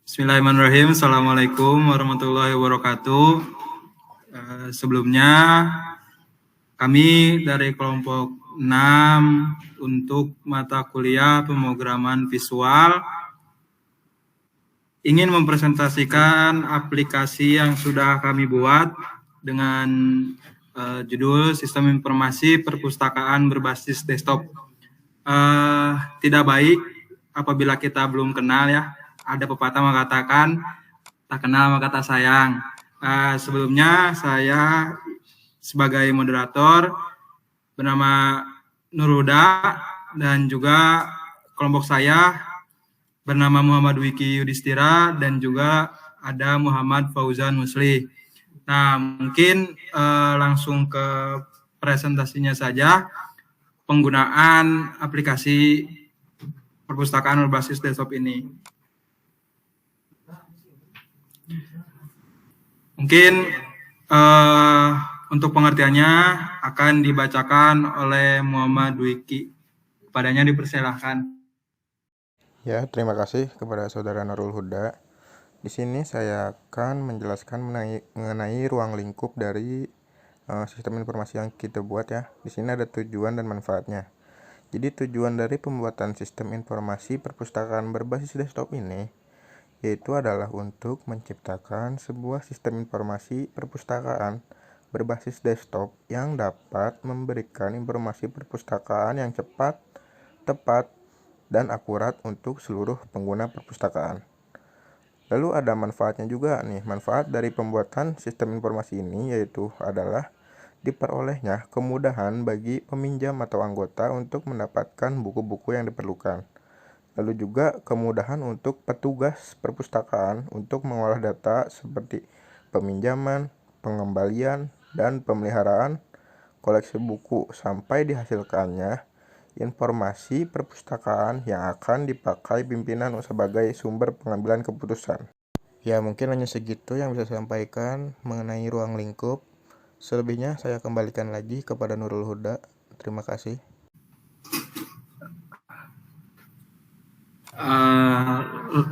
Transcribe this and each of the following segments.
Bismillahirrahmanirrahim. Assalamualaikum warahmatullahi wabarakatuh. Sebelumnya kami dari kelompok 6 untuk mata kuliah pemrograman visual ingin mempresentasikan aplikasi yang sudah kami buat dengan judul Sistem Informasi Perpustakaan Berbasis Desktop. Tidak baik apabila kita belum kenal ya. Ada pepatah mengatakan tak kenal maka tak sayang. Sebelumnya saya sebagai moderator bernama Nur Huda dan juga kelompok saya bernama Muhammad Wiki Yudhistira dan juga ada Muhammad Fauzan Musli. Nah, mungkin langsung ke presentasinya saja. Penggunaan aplikasi perpustakaan berbasis desktop ini. Mungkin untuk pengertiannya akan dibacakan oleh Muhammad Wiki. Padanya dipersilahkan. Ya, terima kasih kepada Saudara Nurul Huda. Di sini saya akan menjelaskan mengenai ruang lingkup dari sistem informasi yang kita buat ya. Di sini ada tujuan dan manfaatnya. Jadi tujuan dari pembuatan sistem informasi perpustakaan berbasis desktop ini yaitu adalah untuk menciptakan sebuah sistem informasi perpustakaan berbasis desktop yang dapat memberikan informasi perpustakaan yang cepat, tepat, dan akurat untuk seluruh pengguna perpustakaan. Lalu ada manfaatnya juga nih. Manfaat dari pembuatan sistem informasi ini yaitu adalah diperolehnya kemudahan bagi peminjam atau anggota untuk mendapatkan buku-buku yang diperlukan. Lalu juga kemudahan untuk petugas perpustakaan untuk mengolah data seperti peminjaman, pengembalian, dan pemeliharaan koleksi buku sampai dihasilkannya informasi perpustakaan yang akan dipakai pimpinan sebagai sumber pengambilan keputusan. Ya, mungkin hanya segitu yang bisa saya sampaikan mengenai ruang lingkup. Selebihnya saya kembalikan lagi kepada Nurul Huda. Terima kasih.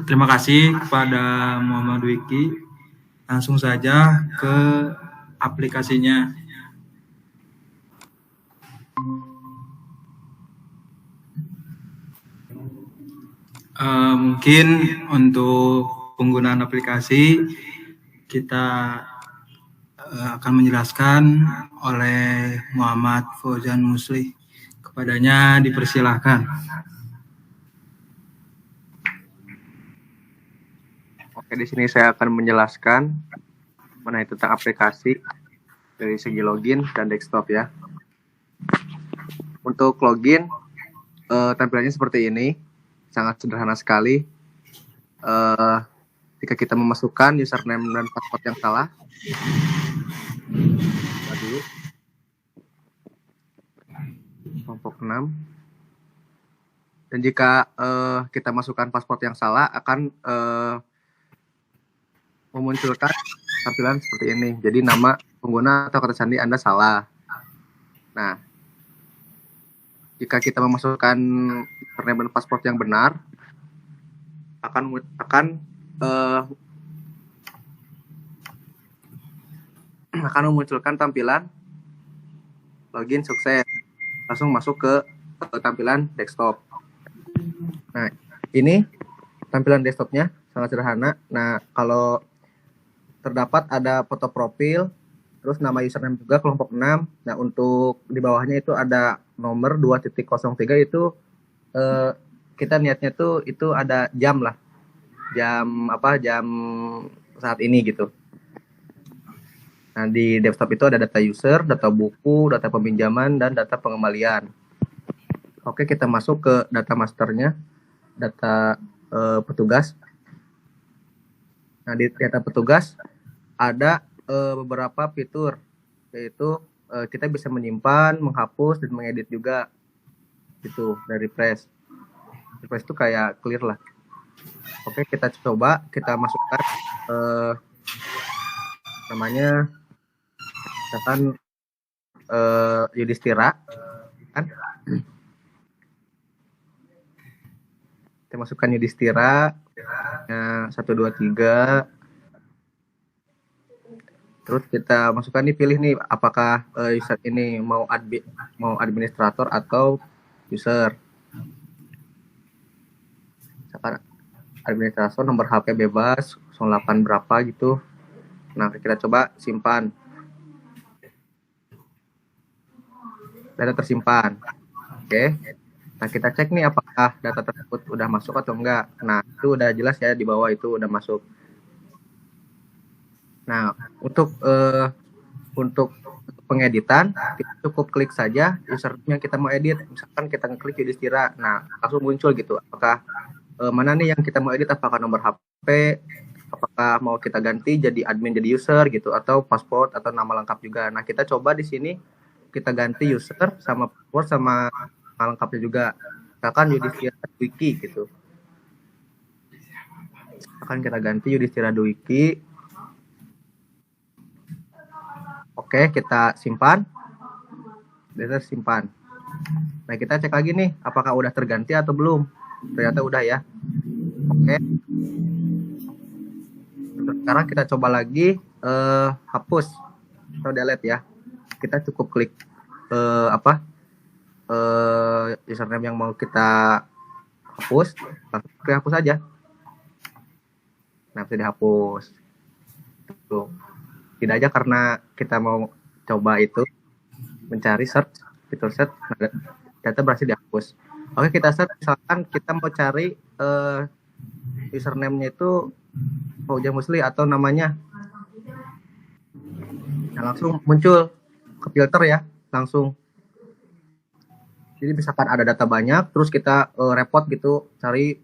Terima kasih kepada Muhammad Wiki. Langsung saja ke aplikasinya. Mungkin untuk penggunaan aplikasi kita akan menjelaskan oleh Muhammad Fauzan Musli. Kepadanya dipersilahkan. Oke, di sini saya akan menjelaskan mengenai tentang aplikasi dari segi login dan desktop ya. Untuk login, tampilannya seperti ini, sangat sederhana sekali. Jika kita memasukkan username dan password yang salah, dulu kelompok 6. Dan jika kita masukkan password yang salah, akan memunculkan tampilan seperti ini. Jadi nama pengguna atau kata sandi Anda salah. Nah, jika kita memasukkan username dan password yang benar, akan memunculkan tampilan login sukses. Langsung masuk ke tampilan desktop. Nah, ini tampilan desktopnya sangat sederhana. Nah, kalau terdapat ada foto profil, terus nama username juga kelompok 6. Nah, untuk di bawahnya itu ada nomor 2.03 itu kita niatnya tuh itu ada jam lah. Jam saat ini gitu. Nah, di desktop itu ada data user, data buku, data peminjaman, dan data pengembalian. Oke, kita masuk ke data masternya, data petugas. Nah, di data petugas ada beberapa fitur, yaitu kita bisa menyimpan, menghapus, dan mengedit juga. Itu dari refresh. Refresh itu kayak clear lah. Oke, kita coba, kita masukkan namanya misalkan Yudhistira kan, kita masukkan Yudhistira, Ya, 1, 2, 3. Terus kita masukkan nih, pilih nih apakah user ini mau administrator atau user. Misalkan administrator, nomor HP bebas 08 berapa gitu. Nah, kita coba simpan. Data tersimpan. Oke. Nah, kita cek nih apakah data tersebut udah masuk atau enggak. Nah, itu udah jelas ya, di bawah itu udah masuk. Nah, untuk pengeditan, kita cukup klik saja username yang kita mau edit. Misalkan kita ngeklik Yudhistira, nah langsung muncul gitu. Apakah mana nih yang kita mau edit, apakah nomor HP, apakah mau kita ganti jadi admin jadi user gitu, atau password atau nama lengkap juga. Nah, kita coba di sini kita ganti user sama password sama nama lengkapnya juga. Misalkan Yudhistira Dwiki gitu. Akan kita ganti Yudhistira Dwiki. Oke, kita simpan. Data simpan. Nah, kita cek lagi nih, apakah udah terganti atau belum. Ternyata udah ya. Oke. Sekarang kita coba lagi hapus atau delete ya. Kita cukup klik username yang mau kita hapus, langsung klik hapus aja. Nah, bisa dihapus. Tuh. Tidak aja karena kita mau coba itu mencari search, fitur search, nah, data berhasil dihapus. Oke, kita search, misalkan kita mau cari username-nya itu Fauzia Musli atau namanya. Nah, langsung muncul ke filter ya, langsung. Jadi misalkan ada data banyak, terus kita repot gitu cari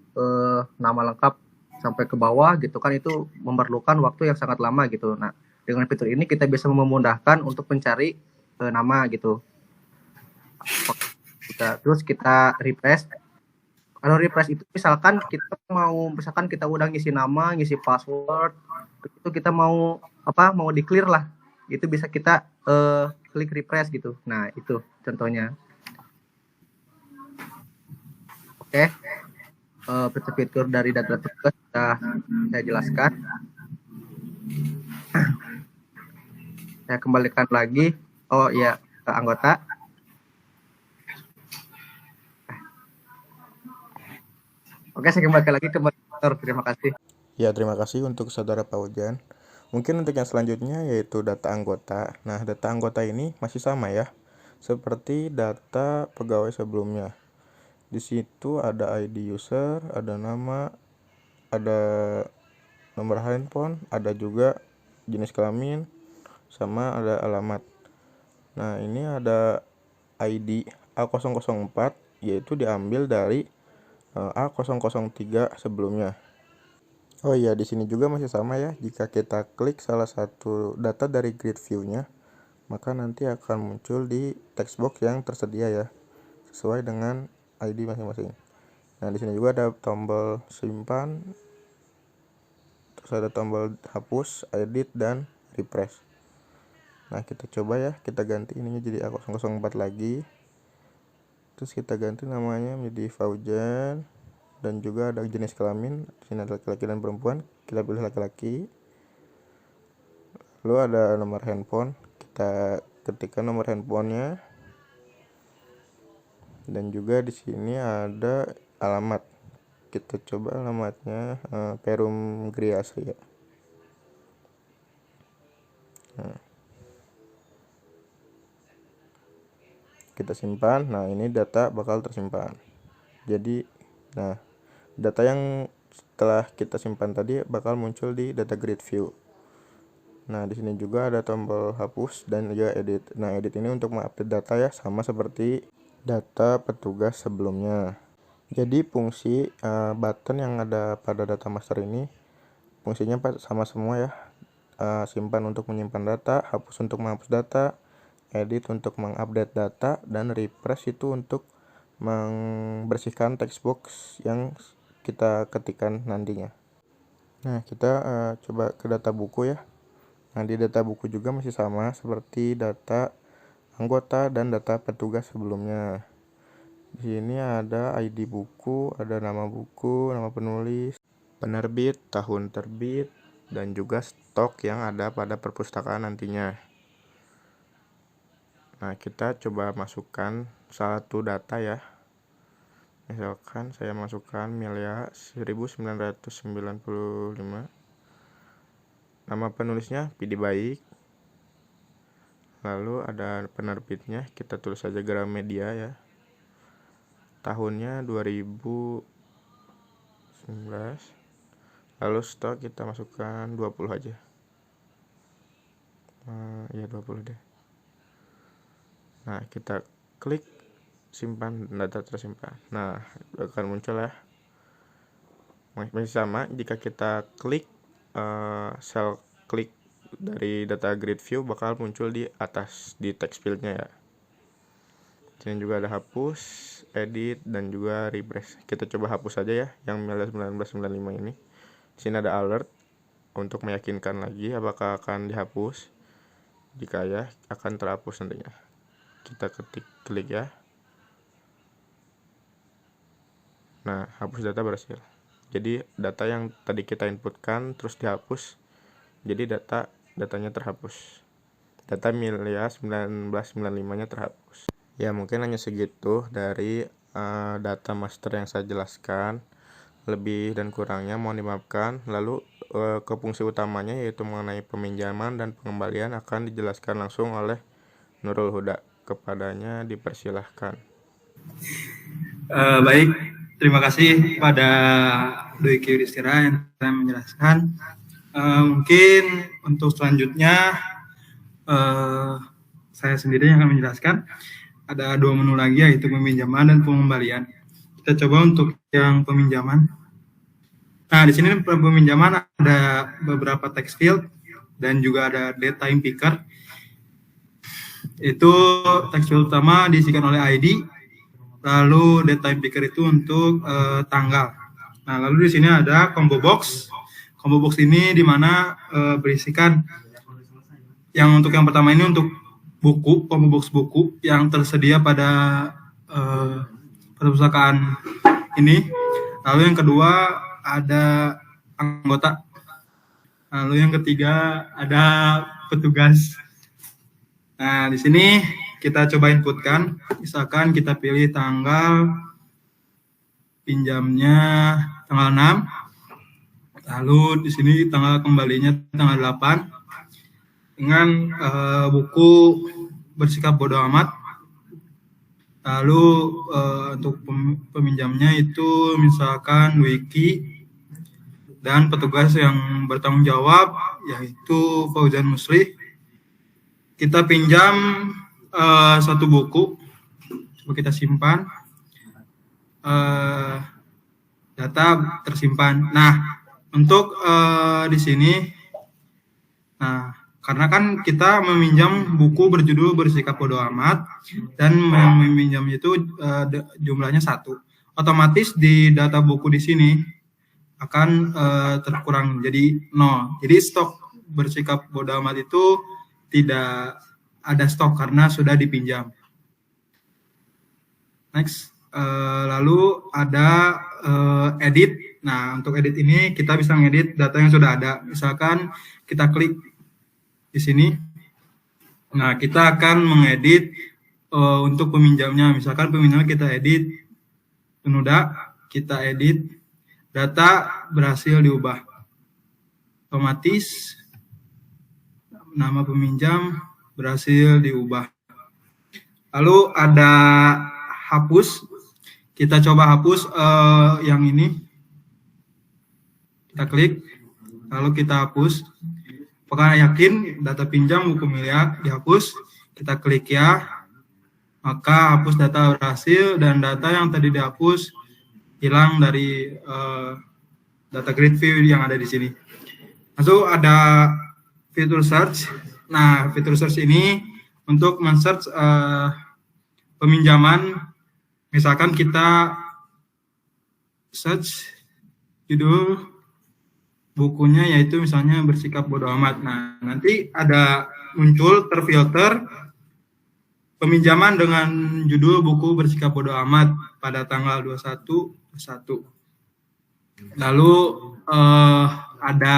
nama lengkap sampai ke bawah gitu kan, itu memerlukan waktu yang sangat lama gitu. Nah, dengan fitur ini kita bisa memudahkan untuk mencari nama gitu. Terus kita refresh. Kalau refresh itu misalkan kita udah ngisi nama, ngisi password, itu kita mau di clear lah, itu bisa kita klik refresh gitu. Nah, itu contohnya. Oke. Fitur dari data petugas sudah saya jelaskan. Saya kembalikan lagi. Oh iya, ke anggota. Oke, saya kembalikan lagi ke moderator. Terima kasih. Ya, terima kasih untuk saudara Paujan. Mungkin untuk yang selanjutnya yaitu data anggota. Nah, data anggota ini masih sama ya, seperti data pegawai sebelumnya. Di situ ada ID user, ada nama, ada nomor handphone, ada juga jenis kelamin, sama ada alamat. Nah, ini ada ID A004, yaitu diambil dari A003 sebelumnya. Oh iya, di sini juga masih sama ya. Jika kita klik salah satu data dari grid view-nya, maka nanti akan muncul di text box yang tersedia ya, sesuai dengan ID masing-masing. Nah, di sini juga ada tombol simpan, terus ada tombol hapus, edit, dan refresh. Nah, kita coba ya, kita ganti ininya jadi A004 lagi. Terus kita ganti namanya menjadi Fauzan, dan juga ada jenis kelamin. Di sini ada laki-laki dan perempuan. Kita pilih laki-laki. Lalu ada nomor handphone. Kita ketikkan nomor handphonenya. Dan juga di sini ada alamat. Kita coba alamatnya Perum Griasri ya. Nah, kita simpan. Nah, ini data bakal tersimpan. Jadi, nah, data yang setelah kita simpan tadi bakal muncul di data grid view. Nah, di sini juga ada tombol hapus dan juga edit. Nah, edit ini untuk mengupdate data ya, sama seperti data petugas sebelumnya. Jadi fungsi button yang ada pada data master ini fungsinya sama semua ya. Simpan untuk menyimpan data, hapus untuk menghapus data, edit untuk mengupdate data, dan refresh itu untuk membersihkan text box yang kita ketikkan nantinya. Nah, kita coba ke data buku ya. Nah, di data buku juga masih sama seperti data anggota dan data petugas sebelumnya. Di sini ada ID buku, ada nama buku, nama penulis, penerbit, tahun terbit, dan juga stok yang ada pada perpustakaan nantinya. Nah, kita coba masukkan satu data ya. Misalkan saya masukkan Milya 1995. Nama penulisnya Pidi Baik. Lalu ada penerbitnya, kita tulis saja Gramedia ya. Tahunnya 2019. Lalu stok kita masukkan 20 aja. Ya 20 deh. Nah, kita klik simpan data tersimpan. Nah, akan muncul ya. Masih sama jika kita klik sel klik dari data grid view bakal muncul di atas di text fieldnya ya. Sini juga ada hapus, edit, dan juga refresh. Kita coba hapus saja ya yang Milya 1995 ini. Sini ada alert untuk meyakinkan lagi apakah akan dihapus. Jika ya, akan terhapus nantinya. Kita klik ya. Nah, hapus data berhasil. Jadi data yang tadi kita inputkan terus dihapus. Jadi datanya terhapus. Data Milya 1995-nya terhapus. Ya, mungkin hanya segitu dari data master yang saya jelaskan. Lebih dan kurangnya mohon dimaafkan. Lalu ke fungsi utamanya yaitu mengenai peminjaman dan pengembalian akan dijelaskan langsung oleh Nurul Huda. Kepadanya dipersilahkan. Baik, terima kasih pada Dwiki Yudhistira yang telah menjelaskan. Mungkin untuk selanjutnya saya sendiri yang akan menjelaskan. Ada 2 menu lagi yaitu peminjaman dan pengembalian. Kita coba untuk yang peminjaman. Nah, di sini peminjaman ada beberapa text field dan juga ada date time picker. Itu text field utama diisikan oleh ID. Lalu date time picker itu untuk tanggal. Nah, lalu di sini ada combo box. Combo box ini di mana berisikan yang untuk yang pertama ini untuk buku, combo box buku yang tersedia pada perpustakaan ini. Lalu yang kedua ada anggota. Lalu yang ketiga ada petugas. Nah, di sini kita coba inputkan. Misalkan kita pilih tanggal pinjamnya tanggal 6. Lalu di sini tanggal kembalinya tanggal 8. Dengan buku bersikap bodo amat. Lalu untuk peminjamnya itu misalkan Wiki dan petugas yang bertanggung jawab yaitu Fauzan Musli. Kita pinjam satu buku, coba kita simpan. Data tersimpan. Nah, untuk di sini, nah karena kan kita meminjam buku berjudul Bersikap Bodo Amat dan meminjam itu jumlahnya 1. Otomatis di data buku di sini akan terkurang jadi 0. Jadi stok Bersikap Bodo Amat itu tidak ada stok karena sudah dipinjam. Next, lalu ada edit. Nah, untuk edit ini kita bisa ngedit data yang sudah ada. Misalkan kita klik di sini. Nah, kita akan mengedit untuk peminjamnya. Misalkan peminjamnya kita edit penuda, kita edit, data berhasil diubah. Otomatis nama peminjam berhasil diubah. Lalu ada hapus. Kita coba hapus yang ini. Kita klik, lalu kita hapus. Apakah yakin data pinjam buku Milya dihapus? Kita klik ya. Maka hapus data berhasil dan data yang tadi dihapus hilang dari data grid view yang ada di sini. Lalu ada fitur search. Nah, fitur search ini untuk men-search peminjaman. Misalkan kita search judul bukunya yaitu misalnya Bersikap Bodo Amat. Nah, nanti ada muncul terfilter peminjaman dengan judul buku Bersikap Bodo Amat pada tanggal 21/1. Lalu ada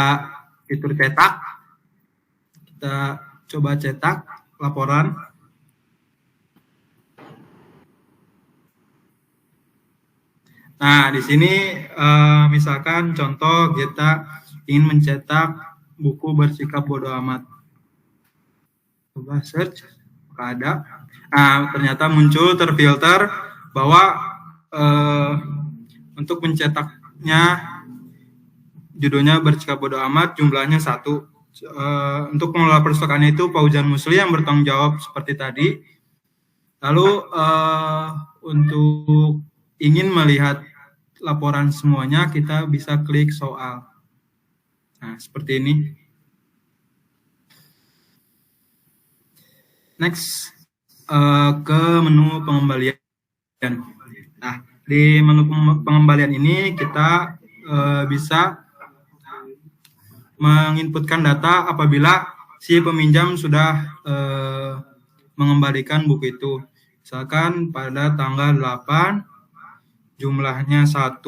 fitur cetak. Kita coba cetak laporan. Nah, di sini misalkan contoh kita ingin mencetak buku bersikap bodo amat. Coba search, apakah ada? Nah, ternyata muncul terfilter bahwa untuk mencetaknya judulnya bersikap bodo amat, jumlahnya 1. Untuk pengelola perpustakaannya itu Fauzan Musli yang bertanggung jawab seperti tadi. Lalu untuk ingin melihat laporan semuanya, kita bisa klik soal. Nah, seperti ini. Next, ke menu pengembalian. Nah, di menu pengembalian ini kita bisa menginputkan data apabila si peminjam sudah mengembalikan buku itu. Misalkan pada tanggal 8, jumlahnya 1,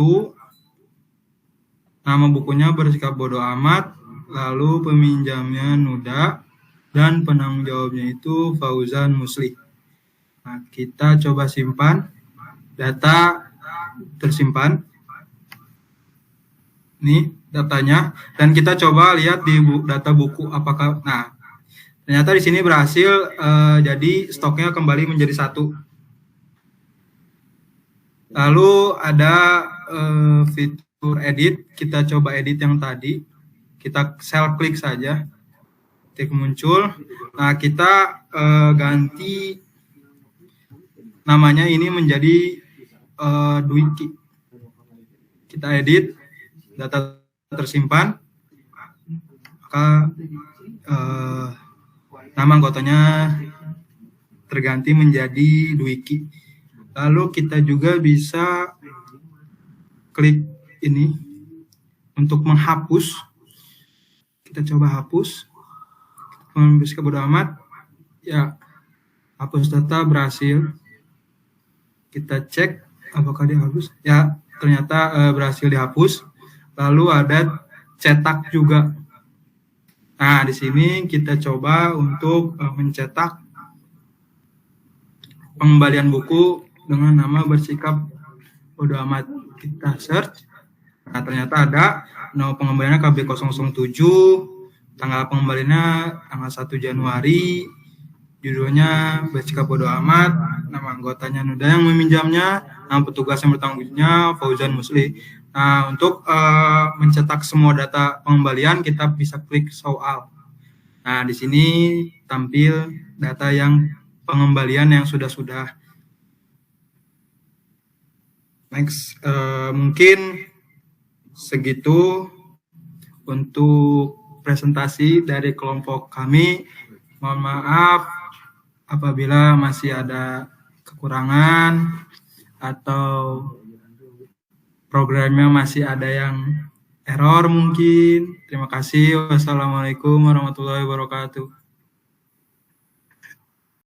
nama bukunya bersikap bodo amat, lalu peminjamnya Nuda, dan penanggung jawabnya itu Fauzan Musli. Nah, kita coba simpan, data tersimpan. Ini datanya, dan kita coba lihat di data buku apakah, nah ternyata di sini berhasil, jadi stoknya kembali menjadi 1. Lalu ada fitur edit, kita coba edit yang tadi, kita self klik saja, ketik muncul. Nah, kita ganti namanya ini menjadi Dwiki. Kita edit, data tersimpan, maka nama anggotanya terganti menjadi Dwiki. Lalu kita juga bisa klik ini untuk menghapus. Kita coba hapus. Bersikap bodo amat. Ya, hapus data berhasil. Kita cek apakah dihapus. Ya, ternyata berhasil dihapus. Lalu ada cetak juga. Nah, di sini kita coba untuk mencetak pengembalian buku dengan nama bersikap bodo amat. Kita search. Nah, ternyata ada nama pengembaliannya KB 007, tanggal pengembaliannya tanggal 1 Januari, judulnya bersikap bodo amat, nama anggotanya Nuda yang meminjamnya, nama petugas yang bertanggungjawabnya Fauzan Musli. Nah, untuk mencetak semua data pengembalian, kita bisa klik soal. Nah, di sini tampil data yang pengembalian yang sudah-sudah. Next, mungkin segitu untuk presentasi dari kelompok kami. Mohon maaf apabila masih ada kekurangan atau programnya masih ada yang error mungkin. Terima kasih. Wassalamualaikum warahmatullahi wabarakatuh.